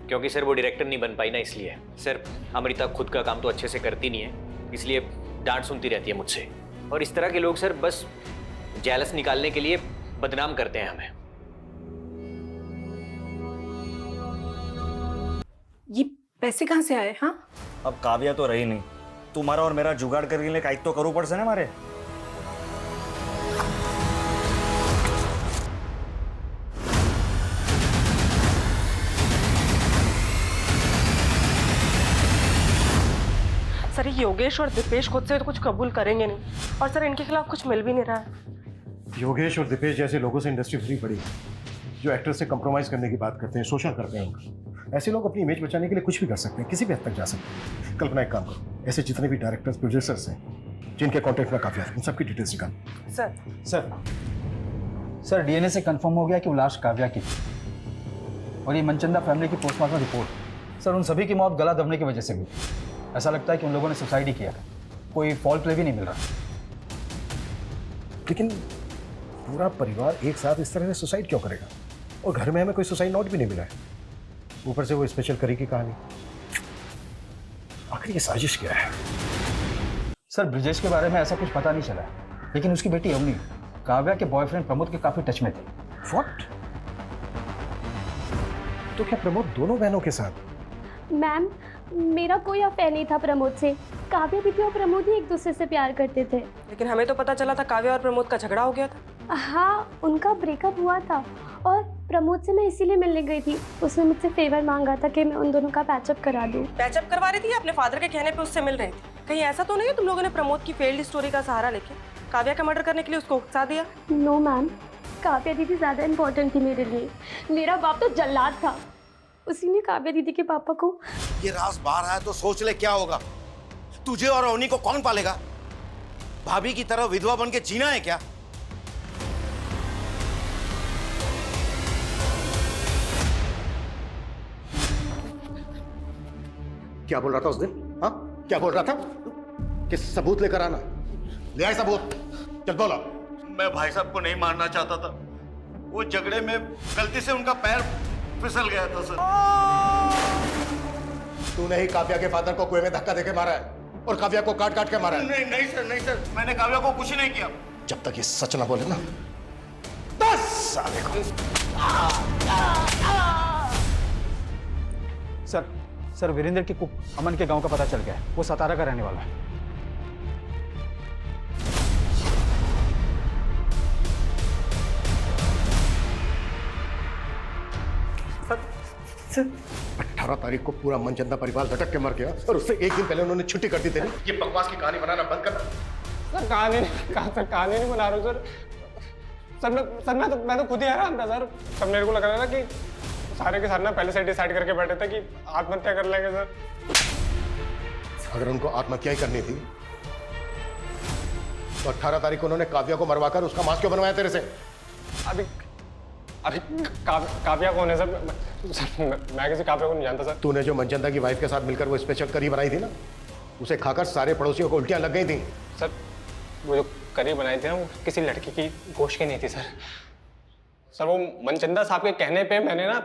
क्योंकि सर वो डायरेक्टर नहीं बन पाई ना, इसलिए। सर अमृता खुद का काम तो अच्छे से करती नहीं है, इसलिए डांट सुनती रहती है मुझसे। और इस तरह के लोग सर बस जेलस निकालने के लिए बदनाम करते हैं हमें। ये पैसे कहाँ से आए? हाँ, अब काव्या तो रही नहीं, तुम्हारा और मेरा जुगाड़ करने के लिए काइक तो करो पड़से ना हमारे। सर ये योगेश और दीपेश खुद से तो कुछ कबूल करेंगे नहीं, और सर इनके खिलाफ कुछ मिल भी नहीं रहा है। योगेश और दीपेश जैसे लोगों से इंडस्ट्री भरी पड़ी है, जो एक्टर से कंप्रोमाइज करने की बात करते हैं, शोषण करते हैं उनका। ऐसे लोग अपनी इमेज बचाने के लिए कुछ भी कर सकते हैं, किसी भी हद तक जा सकते हैं। कल्पना एक काम करो, ऐसे जितने भी डायरेक्टर्स प्रोड्यूसर्स हैं जिनके कॉन्टेक्ट में काव्या है, उन सबकी डिटेल्स निकालो। सर डीएनए से कंफर्म हो गया कि वो लाश काव्या की थी। और ये मनचंदा फैमिली की पोस्टमार्टम रिपोर्ट, सर उन सभी की मौत गला दबने की वजह से हुई। ऐसा लगता है कि उन लोगों ने सुसाइड ही किया, कोई फॉल्ट प्ले भी नहीं मिल रहा। लेकिन पूरा परिवार एक साथ इस तरह से सुसाइड क्यों करेगा? और घर में हमें कोई सुसाइड नोट भी नहीं मिला है, ऊपर से वो स्पेशल करी की कहानी। आखिर ये साजिश क्या है? सर ब्रिजेश के बारे में ऐसा कुछ पता नहीं चला है, लेकिन उसकी बेटी अवनी काव्या के बॉयफ्रेंड प्रमोद के काफी टच में थी। व्हाट? तो क्या प्रमोद दोनों बहनों के साथ? मैम मेरा कोई अफेयर नहीं था प्रमोद से। काव्या भी और प्रमोद ही एक दूसरे से प्यार करते थे। लेकिन हमें तो पता चला था काव्या और प्रमोद का झगड़ा हो गया था। हाँ, उनका ब्रेकअप हुआ था और प्रमोद से मैं इसीलिए मिलने गई थी। उसने मुझसे फेवर मांगा था कि मैं उन दोनों का पैचअप करा दूँ। पैचअप करवा रही थी, अपने फादर के कहने पे उससे मिल रही थी। कहीं ऐसा तो नहीं है तुम लोगों ने प्रमोद की फेल्ड स्टोरी का सहारा लेके काव्या का मर्डर करने के लिए उसको उकसा दिया? नो मैम, काव्या दीदी ज़्यादा इम्पोर्टेंट थी मेरे लिए। मेरा बाप तो जल्लाद था, उसी ने काव्या दीदी के पापा को। ये राज बाहर आया तो सोच ले क्या होगा। तुझे और अवनी को कौन पालेगा? भाभी की तरह विधवा बन के जीना है क्या? क्या बोल रहा था उस दिन? हाँ, क्या बोल रहा था? कि सबूत लेकर आना। ले आए सबूत, चल बोला। मैं भाई साहब को नहीं मारना चाहता था, वो झगड़े में गलती से उनका पैर फिसल गया था सर। तूने ही काव्या के फादर को कुएं में धक्का देके मारा है और काव्या को काट काट के मारा है। नहीं नहीं सर, नहीं सर, मैंने काव्या को कुछ नहीं किया। जब तक ये सच ना बोले ना, बस साले को। सर वीरेंद्र की कुक अमन के गांव का पता चल गया है। वो सतारा का रहने वाला है। सर 18 तारीख को पूरा मनचंदा परिवार झटक के मर गया और उससे एक दिन पहले उन्होंने छुट्टी कर दी थी। ये बकवास की कहानी बनाना बंद करना। सर कहानी नहीं बना रहा हूँ सर। मैं तो खुद ही हैरान था सर। सब मेरे को लग रहा था कि सारे के सारे ना पहले से डिसाइड करके बैठे थे कि आत्महत्या कर लेंगे सर। अगर उनको आत्महत्या ही करनी थी तो 18 तारीख को उन्होंने काव्या को मरवाकर उसका मांस क्यों बनवाया तेरे से? अभी काव्या कौन है सर? मैं किसी काव्या को नहीं जानता सर। तूने जो मनचंदा की वाइफ के साथ मिलकर वो स्पेशल करी बनाई थी ना, उसे खाकर सारे पड़ोसियों को उल्टियां लग गई थी। सर वो जो करी बनाई थी ना, वो किसी लड़की की गोश्त की नहीं थी सर। सर वो मनचंदा साहब के कहने पे मैंने ना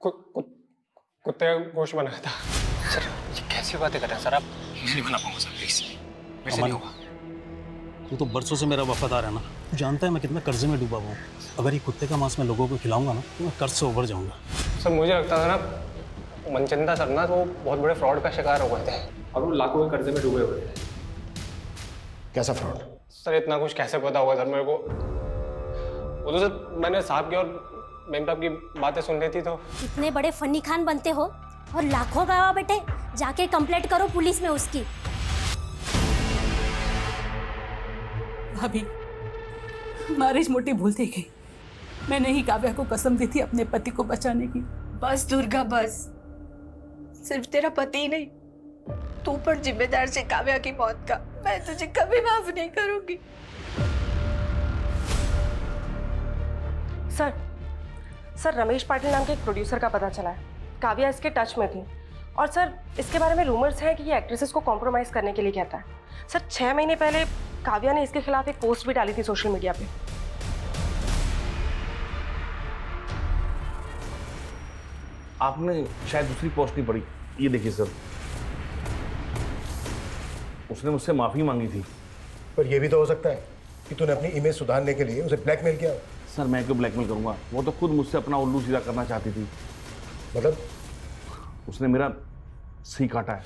कुत्ते का गोश्त बनाया था। सर ये कैसी बातें कर रहे हैं सर आप? नहीं बना पाऊंगा सर, प्लीज मेरे से नहीं होगा। तू तो बरसों से मेरा वफादार है ना, तू जानता है मैं कितना कर्जे में डूबा हुआ हूँ। अगर ये कुत्ते का मांस मैं लोगों को खिलाऊंगा ना तो मैं कर्ज से उभर जाऊंगा। सर मुझे लगता था ना मनचंदा सर ना वो बहुत बड़े फ्रॉड का शिकार हो गए थे और वो लाखों के कर्जे में डूबे हुए थे। कैसा फ्रॉड? सर इतना कुछ कैसे पता होगा सर मेरे को? वो तो सर मैंने साहब की और मेम साहब की बातें सुन रही थी तो। इतने बड़े फन्नी खान बनते हो और लाखों गवा बेटे, जाके कंप्लेंट करो पुलिस में उसकी। भाभी हमारी इस मोटी भूल थी गई। मैंने ही काव्या को कसम दी थी अपने पति को बचाने की। बस दुर्गा बस, सिर्फ तेरा पति ही नहीं, तू पर जिम्मेदार से काव्या की मौत का। मैं तुझे कभी माफ नहीं करूंगी। सर रमेश पाटिल नाम के एक प्रोड्यूसर का पता चला है, काव्या इसके टच में थी। और सर इसके बारे में रूमर्स हैं कि ये एक्ट्रेसेस को कॉम्प्रोमाइज करने के लिए कहता है। सर 6 महीने पहले काव्या ने इसके खिलाफ एक पोस्ट भी डाली थी सोशल मीडिया पे। आपने शायद दूसरी पोस्ट नहीं पढ़ी, ये देखिए सर, उसने मुझसे माफी मांगी थी। पर यह भी तो हो सकता है कि तूने अपनी इमेज सुधारने के लिए उसे ब्लैकमेल किया। सर मैं क्यों ब्लैकमेल करूंगा, वो तो खुद मुझसे अपना उल्लू सीधा करना चाहती थी। मतलब? उसने मेरा सी काटा है।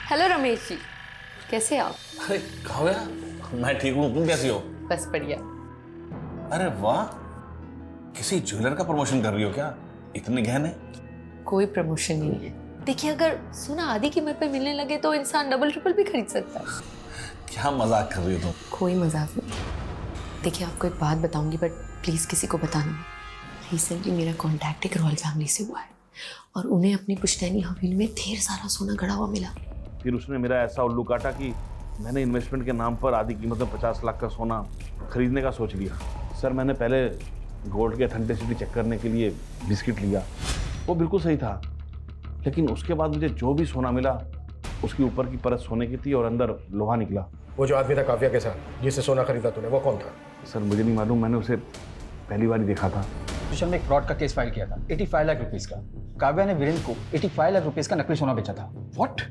हेलो रमेश जी, कैसे आप? अरे काव्या, मैं ठीक हूँ, तुम कैसी हो? बस बढ़िया। अरे वाह, किसी ज्वेलर का प्रमोशन कर रही हो क्या? इतने गहने? कोई प्रमोशन नहीं है। देखिए, अगर सोना आधी कीमत पे मिलने लगे तो इंसान डबल ट्रिपल भी खरीद सकता है। क्या मजाक कर रही हो तुम? कोई मजाक नहीं। देखिए, आपको एक बात बताऊंगी, बट प्लीज किसी को बताना मत। रिसेंटली मेरा कॉन्टैक्ट एक रॉयल फैमिली से हुआ है और उन्हें अपनी पुश्तैनी हवेली में ढेर सारा सोना गड़ा हुआ मिला। फिर उसने मेरा ऐसा उल्लू काटा कि मैंने इन्वेस्टमेंट के नाम पर आधी कीमत में 50 लाख का सोना खरीदने का सोच लिया। सर मैंने पहले गोल्ड के ऑथेंटिसिटी चेक करने के लिए बिस्किट लिया, वो बिल्कुल सही था, लेकिन उसके बाद मुझे जो भी सोना मिला उसकी ऊपर की परत सोने की थी और अंदर लोहा निकला। वो जो आदमी था काव्या के साथ जिससे सोना खरीदा तूने, वो कौन था? सर मुझे नहीं मालूम, मैंने उसे पहली बार ही देखा था। ट्यूशन में एक फ्रॉड का केस फाइल किया था 85 लाख रुपीस का। काव्या ने वीरेंद्र को 85 लाख रुपीस का नकली सोना बेचा था। व्हाट?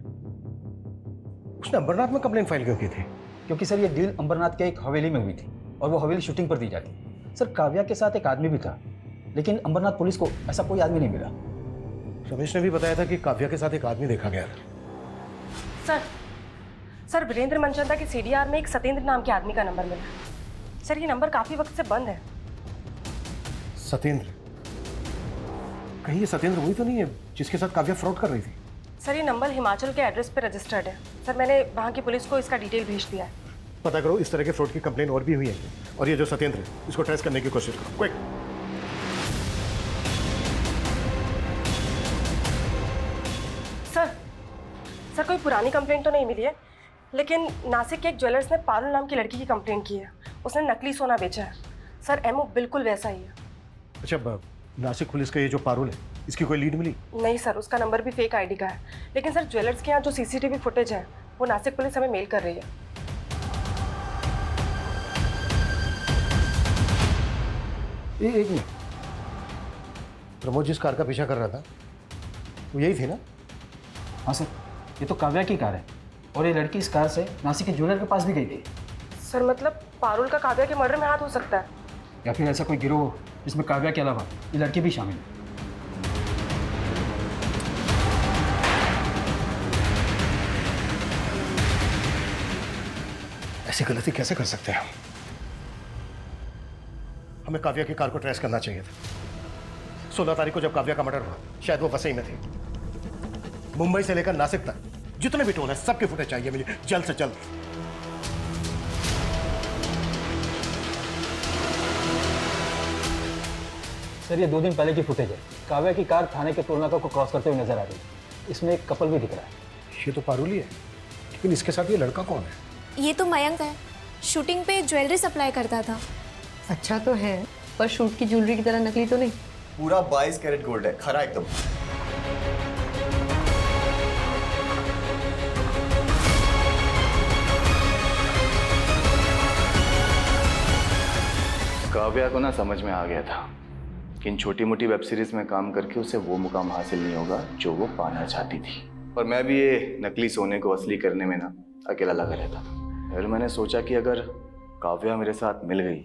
उसने अंबरनाथ में कंप्लेंट फाइल क्यों की थी? क्योंकि सर ये डील अंबरनाथ के एक हवेली में हुई थी और वो हवेली शूटिंग पर दी जाती। सर काव्या के साथ एक आदमी भी था, लेकिन अंबरनाथ पुलिस को ऐसा कोई आदमी नहीं मिला। रमेश ने भी बताया था कि काव्या के साथ एक आदमी देखा गया था। सर वीरेंद्र मनचंदा के सीडीआर में एक सतेंद्र नाम के आदमी का नंबर मिला। सर ये नंबर काफी वक्त से बंद है। सतेंद्र? कहीं ये सतेंद्र वही तो नहीं है जिसके साथ काव्या फ्रॉड कर रही थी? सर ये नंबर हिमाचल के एड्रेस पे रजिस्टर्ड है। सर मैंने वहाँ की पुलिस को इसका डिटेल भेज दिया है। पता करो इस तरह के फ्रॉड की कंप्लेन और भी हुई है, और ये जो सतेंद्र है इसको ट्रेस करने की कोशिश करो, क्विक। सर कोई पुरानी कंप्लेंट तो नहीं मिली है, लेकिन नासिक के एक ज्वेलर्स ने पारुल नाम की लड़की की कंप्लेंट की है। उसने नकली सोना बेचा है। सर एमओ बिल्कुल वैसा ही है। अच्छा, नासिक पुलिस का ये जो पारुल है, इसकी कोई लीड मिली? नहीं सर, उसका नंबर भी फेक आईडी का है। लेकिन सर ज्वेलर्स के यहाँ जो सीसीटीवी फुटेज है वो नासिक पुलिस हमें मेल कर रही है। एक मिनट, प्रमोद जिस कार का पीछा कर रहा था वो यही थी ना? हाँ सर, ये तो काव्या की कार है और ये लड़की इस कार से नासिक के ज्वेलर के पास भी गई थी। सर मतलब पारुल का काव्या के मर्डर में हाथ हो सकता है, या फिर ऐसा कोई गिरोह जिसमें काव्या के अलावा ये लड़की भी शामिल है। ऐसी गलती कैसे कर सकते हैं हम? हमें काव्या की कार को ट्रेस करना चाहिए था। 16 तारीख को जब काव्या का मर्डर हुआ शायद वो वसई में थी। मुंबई से लेकर नासिक तक जितने भी टोल है सबके फुटेज चाहिए मुझे जल्द से जल्द। सर ये 2 दिन पहले की फुटेज है। काव्या की कार थाने के टोल नाका को क्रॉस करते हुए नजर आ रही है। इसमें एक कपल भी दिख रहा है। ये तो पारुली है, लेकिन इसके साथ ये लड़का कौन है? ये तो मयंक है, शूटिंग पे ज्वेलरी सप्लाई करता था। अच्छा तो है, पर शूट की ज्वेलरी की तरह नकली तो नहीं। पूरा 22 कैरेट गोल्ड है, खरा एकदम। काव्या को ना समझ में आ गया था कि इन छोटी मोटी वेब सीरीज में काम करके उसे वो मुकाम हासिल नहीं होगा जो वो पाना चाहती थी। और मैं भी ये नकली सोने को असली करने में ना अकेला लगा रहता था। फिर मैंने सोचा कि अगर काव्या मेरे साथ मिल गई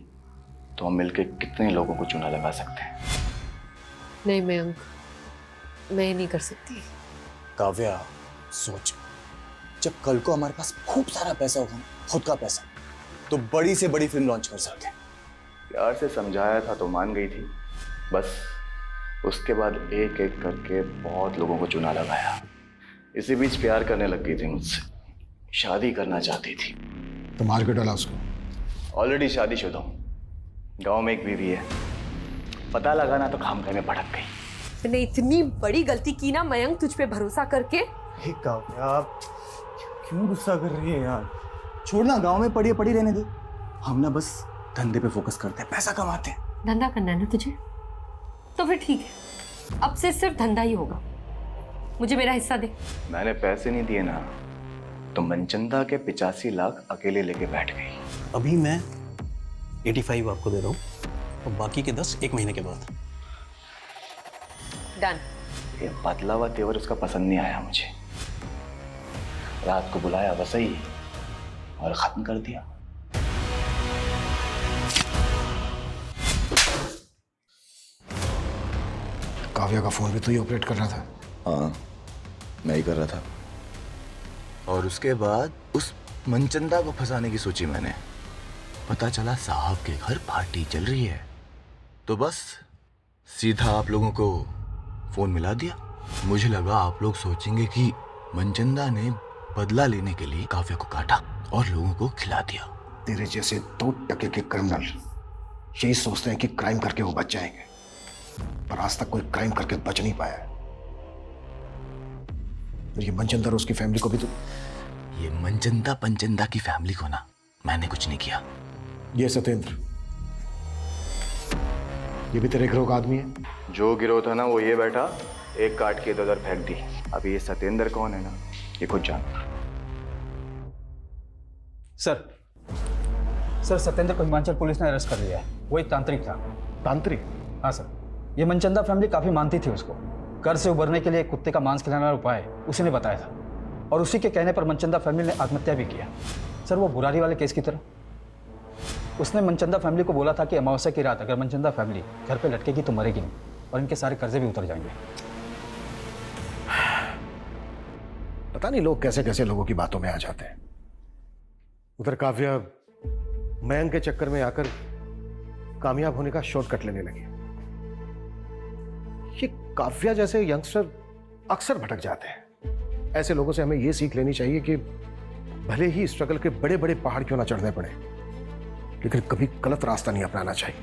तो हम मिलके कितने लोगों को चुना लगा सकते हैं। नहीं मयंक, मैं नहीं कर सकती। काव्या सोच, जब कल को हमारे पास खूब सारा पैसा होगा, खुद का पैसा, तो बड़ी से बड़ी फिल्म लॉन्च कर सकते हैं। प्यार से समझाया था तो मान गई थी, बस उसके बाद एक एक करके बहुत लोगों को चुना लगाया। इसी बीच प्यार करने लग गई थी मुझसे, शादी करना चाहती थी। तो मार के डाला उसको? ऑलरेडी शादीशुदा हूँ, गांव में एक बीवी है। पता लगा ना तो खामखा में भड़क गई। मैंने इतनी बड़ी गलती की ना मयंक, तुझ पे भरोसा करके। हे काव्या, आप क्यों गुस्सा कर रही है यार? छोड़ना, गांव में पड़ी रहने दे। हम ना बस धंधे पे फोकस करते हैं, पैसा कमाते हैं। धंधा करना है ना तुझे, तो फिर ठीक है, अब से सिर्फ धंधा ही होगा। मुझे मेरा हिस्सा दे। मैंने पैसे नहीं दिए ना, तो मनचंदा के 85 लाख अकेले लेके बैठ गई। अभी मैं 85 आपको दे रहा हूँ और बाकी के 10 एक महीने के बाद। डन। ये बदला हुआ तेवर उसका पसंद नहीं आया मुझे। रात को बुलाया वसई और खत्म कर दिया। काव्या का फोन भी तो ही ऑपरेट कर रहा था। हाँ, मैं ही कर रहा था। और उसके बाद उस मनचंदा को फंसाने की सोची मैंने। पता चला साहब के घर पार्टी चल रही है, तो बस सीधा आप लोगों को फोन मिला दिया। मुझे लगा आप लोग सोचेंगे कि मनचंदा ने बदला लेने के लिए काव्या को काटा और लोगों को खिला दिया। तेरे जैसे 2 टके के क्रिमिनल यही सोचते हैं कि क्राइम करके वो बच जाएंगे, पर आज तक कोई क्राइम करके बच नहीं पाया है। और ये मनचंदा और उसकी फैमिली को भी तो। ये मनचंदा पंचंदा की फैमिली को ना मैंने कुछ नहीं किया। ये सत्येंद्र, ये भी तेरे गिरोह का आदमी है? जो गिरोह था ना वो ये बैठा, एक काट के इधर फेंक दी। अभी ये सत्येंद्र कौन है ना, ये खुद जानता। सर सत्येंद्र को हिमाचल पुलिस ने अरेस्ट कर लिया है। वो एक तांत्रिक था। तांत्रिक? हाँ सर, ये मनचंदा फैमिली काफ़ी मानती थी उसको। कर से उबरने के लिए कुत्ते का मांस खिलाने वाला उपाय उसी ने बताया था, और उसी के कहने पर मनचंदा फैमिली ने आत्महत्या भी किया। सर वो बुरारी वाले केस की तरह। उसने मनचंदा फैमिली को बोला था कि अमावस्या की रात अगर मनचंदा फैमिली घर पे लटकेगी तो मरेगी नहीं, और इनके सारे कर्जे भी उतर जाएंगे। पता नहीं लोग कैसे कैसे लोगों की बातों में आ जाते हैं। उधर काव्या मयंक के चक्कर में आकर कामयाब होने का शॉर्टकट लेने लगी। ये काव्या जैसे यंगस्टर अक्सर भटक जाते हैं। ऐसे लोगों से हमें यह सीख लेनी चाहिए कि भले ही स्ट्रगल के बड़े बड़े पहाड़ क्यों ना चढ़ने पड़े, लेकिन कभी गलत रास्ता नहीं अपनाना चाहिए।